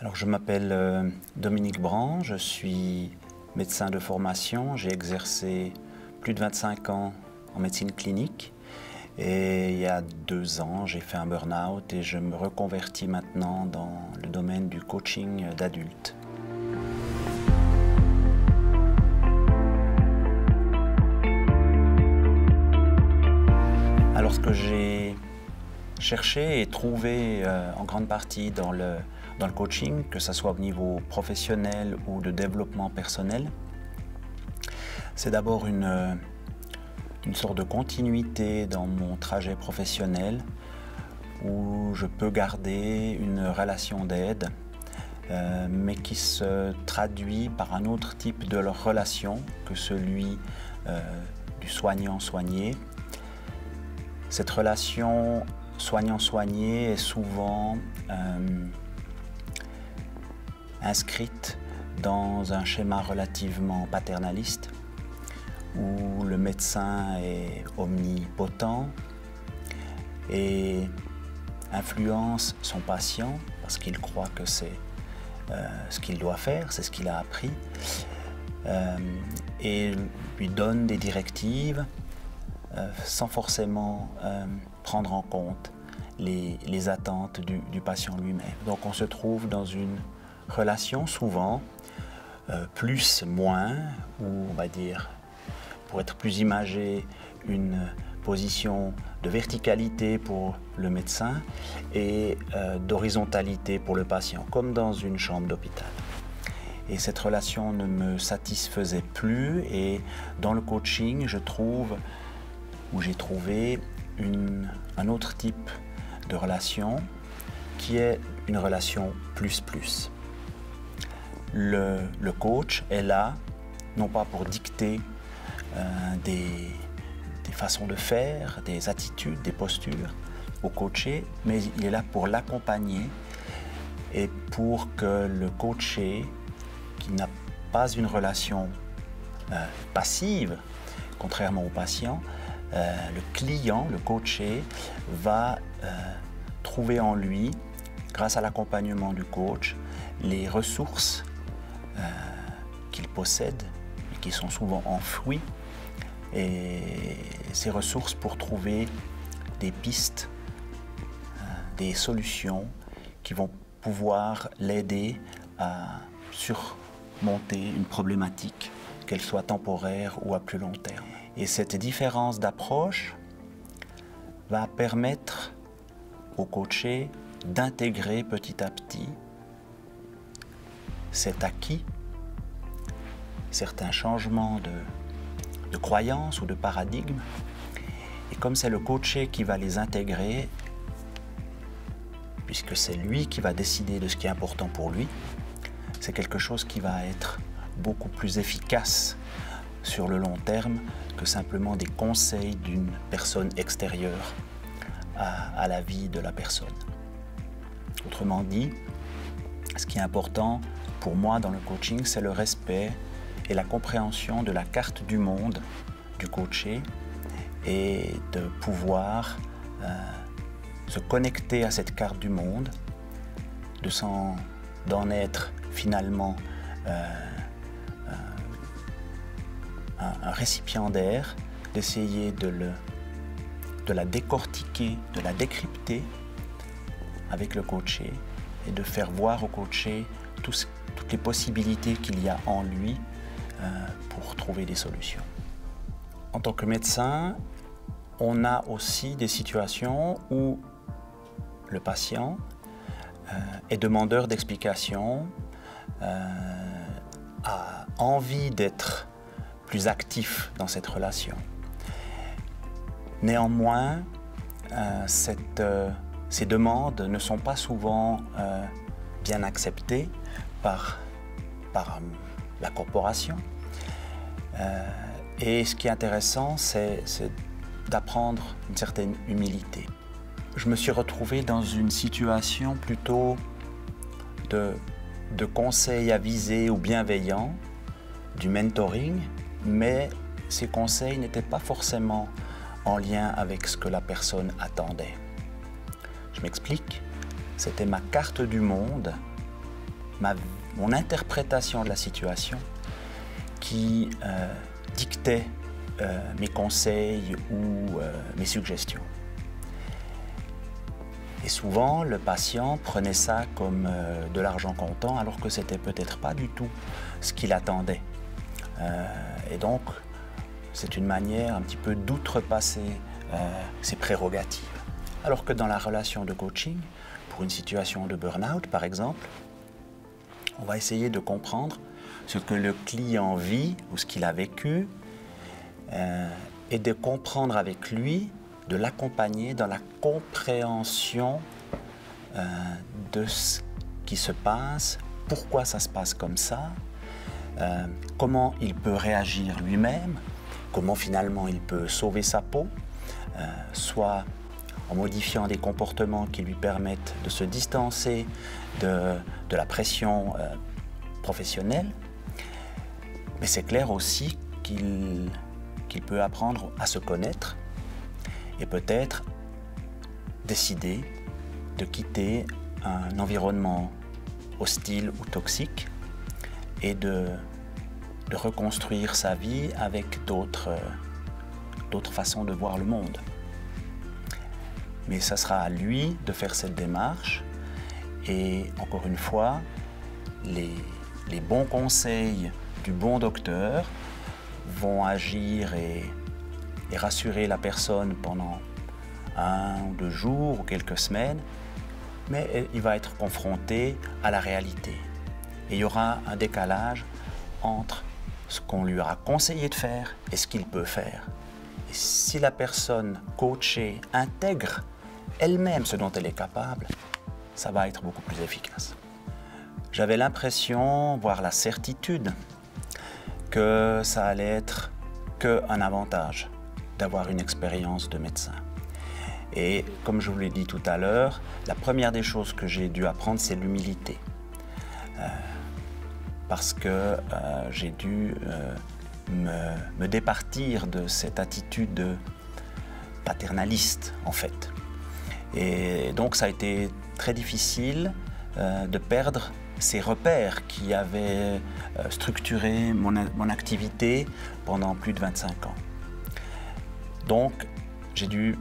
Alors, je m'appelle Dominique Brand, je suis médecin de formation. J'ai exercé plus de 25 ans en médecine clinique et il y a 2 ans, j'ai fait un burn-out et je me reconvertis maintenant dans le domaine du coaching d'adultes. Alors, ce que j'ai cherché et trouvé en grande partie dans le coaching, que ce soit au niveau professionnel ou de développement personnel, c'est d'abord une sorte de continuité dans mon trajet professionnel où je peux garder une relation d'aide, mais qui se traduit par un autre type de relation que celui du soignant-soigné. Cette relation soignant-soigné est souvent inscrite dans un schéma relativement paternaliste où le médecin est omnipotent et influence son patient parce qu'il croit que c'est ce qu'il doit faire, c'est ce qu'il a appris, et lui donne des directives sans forcément prendre en compte les attentes du patient lui-même. Donc on se trouve dans une relation souvent plus-moins, ou on va dire, pour être plus imagé, une position de verticalité pour le médecin et d'horizontalité pour le patient, comme dans une chambre d'hôpital. Et cette relation ne me satisfaisait plus et dans le coaching, j'ai trouvé un autre type de relation qui est une relation plus-plus. Le coach est là, non pas pour dicter des façons de faire, des attitudes, des postures au coaché, mais il est là pour l'accompagner et pour que le coaché, qui n'a pas une relation passive, contrairement au patient, le client, le coaché, va trouver en lui, grâce à l'accompagnement du coach, les ressources qu'il possède et qui sont souvent enfouies, et ces ressources pour trouver des pistes, des solutions qui vont pouvoir l'aider à surmonter une problématique, qu'elle soit temporaire ou à plus long terme. Et cette différence d'approche va permettre au coaché d'intégrer petit à petit cet acquis, certains changements de croyances ou de paradigme. Et comme c'est le coaché qui va les intégrer, puisque c'est lui qui va décider de ce qui est important pour lui, c'est quelque chose qui va être beaucoup plus efficace sur le long terme que simplement des conseils d'une personne extérieure à la vie de la personne. Autrement dit, ce qui est important pour moi dans le coaching, c'est le respect et la compréhension de la carte du monde du coaché et de pouvoir se connecter à cette carte du monde, d'en être finalement un récipiendaire, d'essayer de la décortiquer, de la décrypter avec le coaché et de faire voir au coaché toutes les possibilités qu'il y a en lui pour trouver des solutions. En tant que médecin, on a aussi des situations où le patient est demandeur d'explications, a envie d'être plus actif dans cette relation. Néanmoins, ces demandes ne sont pas souvent bien acceptées par la corporation. Et ce qui est intéressant, c'est d'apprendre une certaine humilité. Je me suis retrouvé dans une situation plutôt de conseils avisés ou bienveillants, du mentoring, mais ces conseils n'étaient pas forcément en lien avec ce que la personne attendait. Je m'explique, c'était ma carte du monde mon interprétation de la situation qui dictait mes conseils ou mes suggestions. Et souvent, le patient prenait ça comme de l'argent comptant, alors que c'était peut-être pas du tout ce qu'il attendait. Et donc, c'est une manière un petit peu d'outrepasser ses prérogatives. Alors que dans la relation de coaching, pour une situation de burn-out par exemple, on va essayer de comprendre ce que le client vit ou ce qu'il a vécu et de comprendre avec lui, de l'accompagner dans la compréhension de ce qui se passe, pourquoi ça se passe comme ça, comment il peut réagir lui-même, comment finalement il peut sauver sa peau, soit en modifiant des comportements qui lui permettent de se distancer de la pression professionnelle. Mais c'est clair aussi qu'il peut apprendre à se connaître et peut-être décider de quitter un environnement hostile ou toxique et de reconstruire sa vie avec d'autres façons de voir le monde. Mais ça sera à lui de faire cette démarche et encore une fois, les bons conseils du bon docteur vont agir et rassurer la personne pendant 1 ou 2 jours ou quelques semaines, mais il va être confronté à la réalité. Et il y aura un décalage entre ce qu'on lui aura conseillé de faire et ce qu'il peut faire. Et si la personne coachée intègre elle-même ce dont elle est capable, ça va être beaucoup plus efficace. J'avais l'impression, voire la certitude, que ça allait être qu'un avantage d'avoir une expérience de médecin. Et comme je vous l'ai dit tout à l'heure, la première des choses que j'ai dû apprendre, c'est l'humilité. Parce que j'ai dû me départir de cette attitude paternaliste, en fait. Et donc ça a été très difficile de perdre ces repères qui avaient structuré mon activité pendant plus de 25 ans. Donc j'ai dû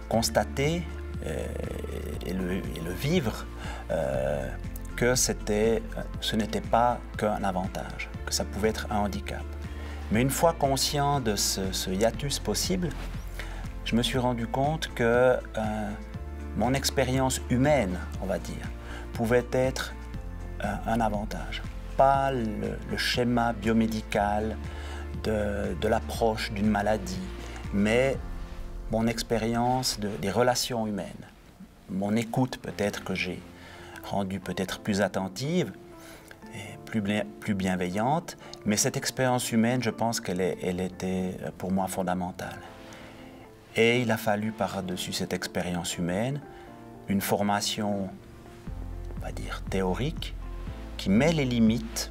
constater et le vivre que ce n'était pas qu'un avantage, que ça pouvait être un handicap. Mais une fois conscient de ce hiatus possible, je me suis rendu compte que mon expérience humaine, on va dire, pouvait être un avantage. Pas le schéma biomédical de l'approche d'une maladie, mais mon expérience des relations humaines, mon écoute peut-être que j'ai rendue peut-être plus attentive et plus bienveillante, mais cette expérience humaine, je pense qu'elle était pour moi fondamentale. Et il a fallu par-dessus cette expérience humaine une formation, on va dire, théorique, qui met les limites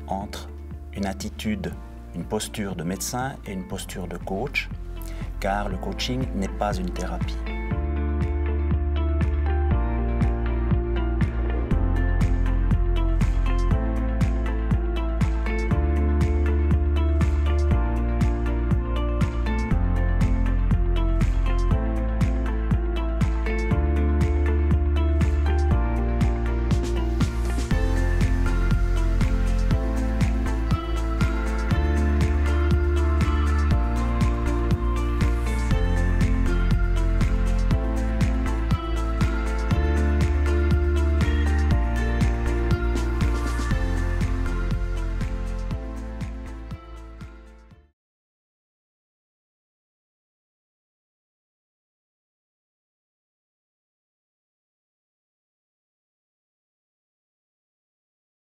entre une attitude, une posture de médecin et une posture de coach, car le coaching n'est pas une thérapie.